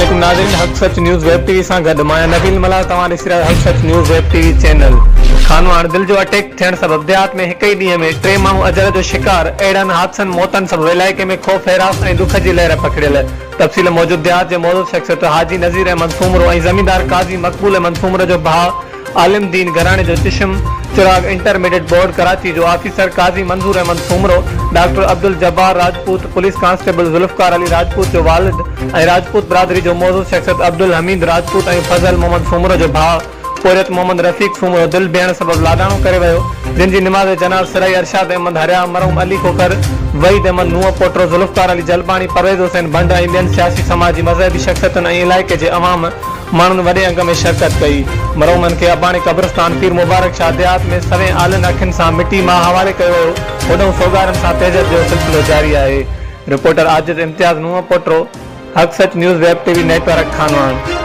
अस्सलामुअलैकुम नाज़रीन, हक़ सच न्यूज़ वेब टीवी सां गॾु मां नबील मलाह तव्हां ॾिसी रहिया हक़ सच न्यूज़ वेब टीवी चैनल। खानवाड़ दिल जो अटैक थियण सबबि देहात में हिक ई ॾींहं में 3 माण्हू अजर जो शिकार। अहिड़नि हादसनि मौतनि सबबि इलाइक़े में ख़ौफ़ हैरास ऐं दुख जी लहर पखिड़ियल। तफ़सील मौजूद देहात जे मौजूद शख़्सियत हाजी नज़ीर अहमद सूमरो ऐं ज़मींदार काज़ी मक़बूल अहमद सूमरो जो भाउ आलिम दीन घराणे जो चिशम चिराग इंटरमीडिएट बोर्ड कराची जो officer Qazi Manzoor Ahmed Soomro, doctor Abdul Jabbar Rajput, police constable Zulfiqar Ali Rajput जो वालिद ऐं राजपूत बिरादरी जो मौजूद शख़्सियत अब्दुल हमीद राजपूत ऐं फज़ल मोहम्मद सूमरो जो भाउ पोरियत मोहम्मद रफ़ीक सूमरो दिल भेण सबबि लाॾाणो करे वियो, जिन जी निमाज़ जनाब सिराई अरशाद अहमद हरिया, मरहूम अली खोखर, वहीद अहमद नूह पोटो, जुल्फकार अली जलबाणी, परवेज़ हुसैन भंड ऐं ॿियनि सियासी समाजी मज़हबी शख़्सियतुनि ऐं इलाइक़े जे अवाम माण्हुनि वॾे अंग में शिरकत कई। मरहूमनि खे अबाणी कब्रिस्तान पीर मुबारक शाह देहात में सवें आलनि अखियुनि सां मिटी मां हवाले कयो वियो। होॾों सोगारनि सां तेज़त जो सिलसिलो जारी आहे। रिपोर्टर आजिज़ इम्तियाज़ नूह पोटो, हक़ सच न्यूज़ वेब टीवी नेटवर्क खानवाड़।